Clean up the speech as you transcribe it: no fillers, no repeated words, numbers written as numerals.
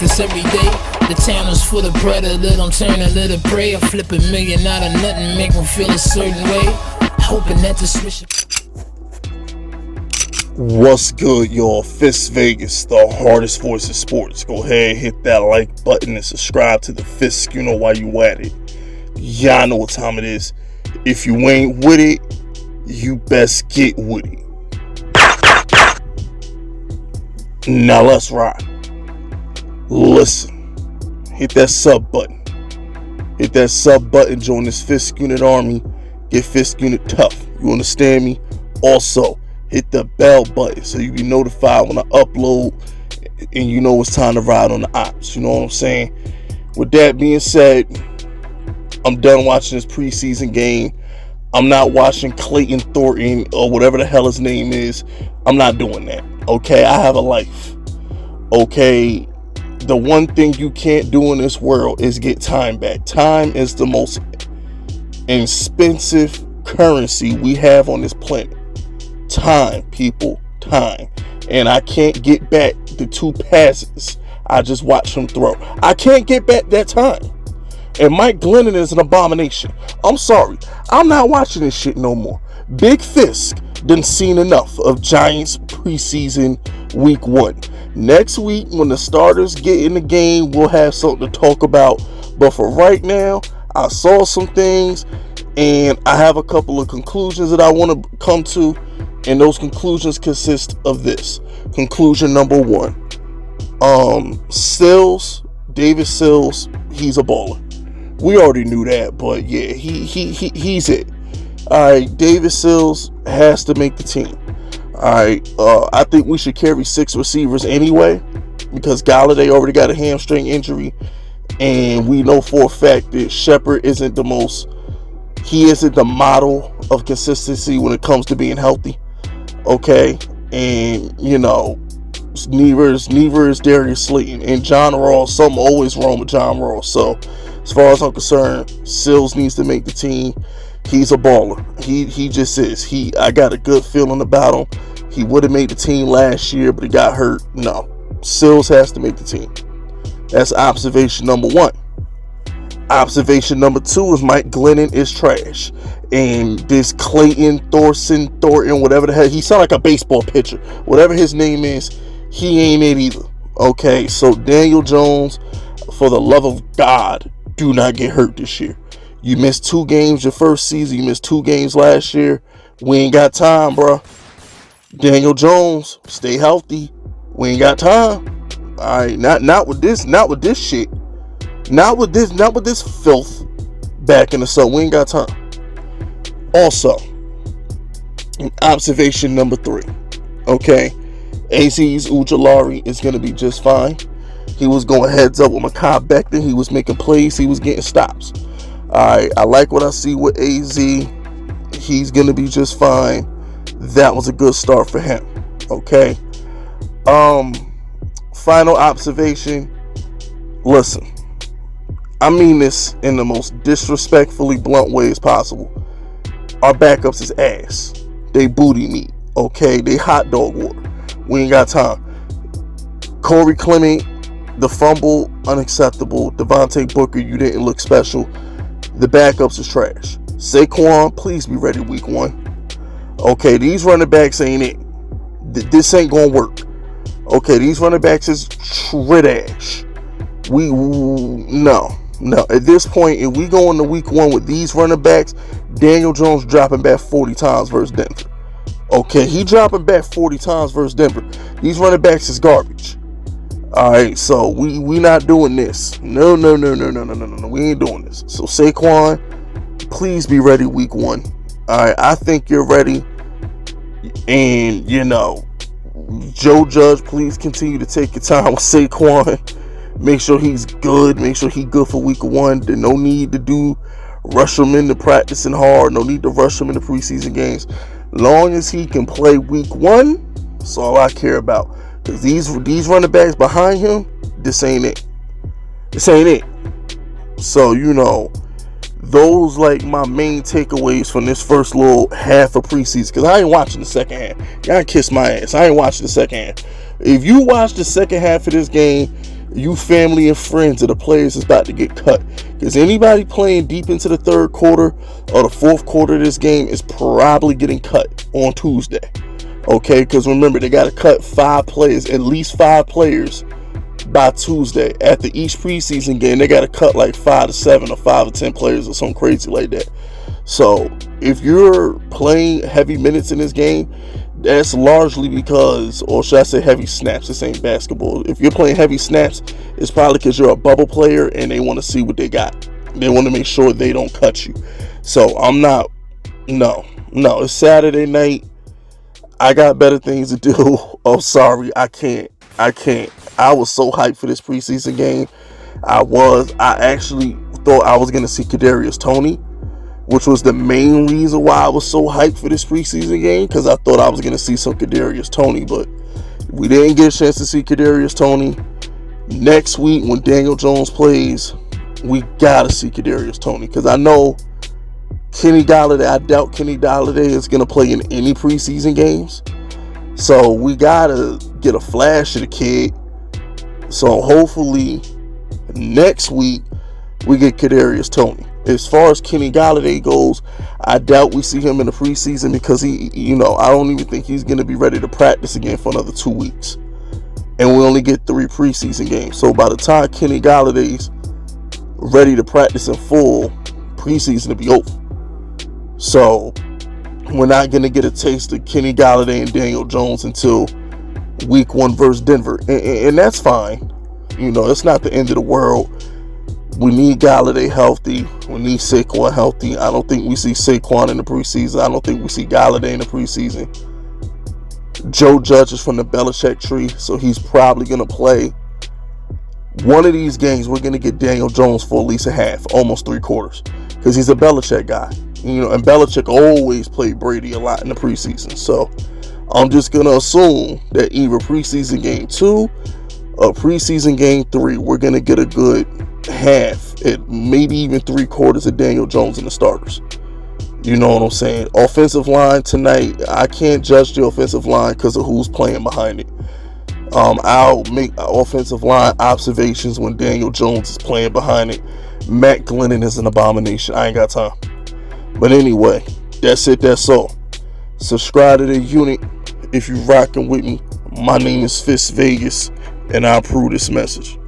practice every day. The town is full of predator, don't turn a little prey. I flip $1 million out of nothing, make them feel a certain way. Hoping that the switch. What's good, y'all? FISK Vegas, the hardest voice in sports. Go ahead, hit that like button and subscribe to the FISK. You know why you at it. Y'all know what time it is. If you ain't with it, you best get with it. Now let's ride. Listen, hit that sub button. Hit that sub button, join this FISK unit army. Get FISK unit tough. You understand me? Also, hit the bell button so you be notified when I upload and you know it's time to ride on the ops. You know what I'm saying? With that being said, I'm done watching this preseason game. I'm not watching Clayton Thornton or whatever the hell his name is. I'm not doing that. Okay, I have a life. Okay, the one thing you can't do in this world is get time back. Time is the most expensive currency we have on this planet. Time, people, time. And I can't get back the 2 passes I just watched him throw. I can't get back that time. And Mike Glennon is an abomination. I'm sorry. I'm not watching this shit no more. Big FISK done seen enough of Giants preseason week 1. Next week, when the starters get in the game, we'll have something to talk about. But for right now, I saw some things, and I have a couple of conclusions that I want to come to. And those conclusions consist of this. Conclusion number 1. Sills, David Sills, he's a baller. We already knew that, but yeah, he's it. Alright, David Sills has to make the team. Alright, I think we should carry 6 receivers anyway, because Galladay already got a hamstring injury, and we know for a fact that Shepard isn't the model of consistency when it comes to being healthy. Okay, and you know, neither is Darius Slayton, and John Ross. Something always wrong with John Ross. So as far as I'm concerned, Sills needs to make the team. He's a baller. He just is. I got a good feeling about him. He would have made the team last year, but he got hurt. No, Sills has to make the team. That's observation number 1. Observation number 2 is Mike Glennon is trash. And this Clayton Thornton, whatever the hell, he sound like a baseball pitcher. Whatever his name is, he ain't it either. Okay, so Daniel Jones, for the love of God, do not get hurt this year. You missed 2 games your first season. You missed 2 games last year. We ain't got time, bro. Daniel Jones, stay healthy. We ain't got time. All right, not with this shit. Not with this filth back in the sun. We ain't got time. Also, observation number 3. Okay, AZ's Ujulari is going to be just fine. He was going heads up with Mekhi Becton. He was making plays. He was getting stops. Alright, I like what I see with AZ. He's going to be just fine. That was a good start for him. Okay. Final observation. Listen, I mean this in the most disrespectfully blunt way as possible. Our backups is ass. They booty meat. Okay, they hot dog water. We ain't got time. Corey Clement, the fumble, unacceptable. Devontae Booker, you didn't look special. The backups is trash. Saquon, please be ready week 1. Okay, these running backs ain't it. This ain't gonna work. Okay, these running backs is trash. No. At this point, if we go into week 1 with these running backs, Daniel Jones dropping back 40 times versus Denver. Okay, he dropping back 40 times versus Denver. These running backs is garbage. Alright, so we not doing this. No. We ain't doing this. So Saquon, please be ready week 1. Alright, I think you're ready. And you know, Joe Judge, please continue to take your time with Saquon. Make sure he's good. Make sure he's good for week 1. There's no need to rush him into practicing hard. No need to rush him into preseason games. Long as he can play week 1, that's all I care about. Because these running backs behind him, this ain't it. So, you know, those like my main takeaways from this first little half of preseason. Because I ain't watching the second half. Y'all kiss my ass. I ain't watching the second half. If you watch the second half of this game, you family and friends of the players that's about to get cut. Because anybody playing deep into the third quarter or the fourth quarter of this game is probably getting cut on Tuesday. Okay, because remember, they got to cut 5 players, at least 5 players by Tuesday. After each preseason game, they got to cut like 5 to 7 or 5 to 10 players or something crazy like that. So if you're playing heavy minutes in this game, that's largely because, or should I say heavy snaps, this ain't basketball. If you're playing heavy snaps, it's probably because you're a bubble player and they want to see what they got. They want to make sure they don't cut you. So I'm not, no, it's Saturday night. I got better things to do. Oh, sorry, I can't. I was so hyped for this preseason game. I actually thought I was going to see Kadarius Toney, which was the main reason why I was so hyped for this preseason game, because I thought I was going to see some Kadarius Toney, but we didn't get a chance to see Kadarius Toney. Next week, when Daniel Jones plays, we got to see Kadarius Toney, because I know Kenny Golladay, I doubt Kenny Golladay is going to play in any preseason games, so we got to get a flash of the kid. So hopefully next week we get Kadarius Toney. As far as Kenny Golladay goes, I doubt we see him in the preseason, because I don't even think he's going to be ready to practice again for another 2 weeks. And we only get 3 preseason games. So by the time Kenny Galladay's ready to practice in full, preseason will be over. So we're not going to get a taste of Kenny Golladay and Daniel Jones until week 1 versus Denver. And that's fine. It's not the end of the world. We need Golladay healthy. We need Saquon healthy. I don't think we see Saquon in the preseason. I don't think we see Golladay in the preseason. Joe Judge is from the Belichick tree, so he's probably going to play. One of these games, we're going to get Daniel Jones for at least a half, almost 3/4, because he's a Belichick guy. And Belichick always played Brady a lot in the preseason. So I'm just going to assume that either preseason game 2 or preseason game 3, we're going to get a good half, maybe even 3/4 of Daniel Jones in the starters. You know what I'm saying? Offensive line tonight, I can't judge the offensive line because of who's playing behind it. I'll make offensive line observations when Daniel Jones is playing behind it. Matt Glennon is an abomination. I ain't got time. But anyway, that's it. That's all. Subscribe to the unit if you're rocking with me. My name is FISK Vegas, and I approve this message.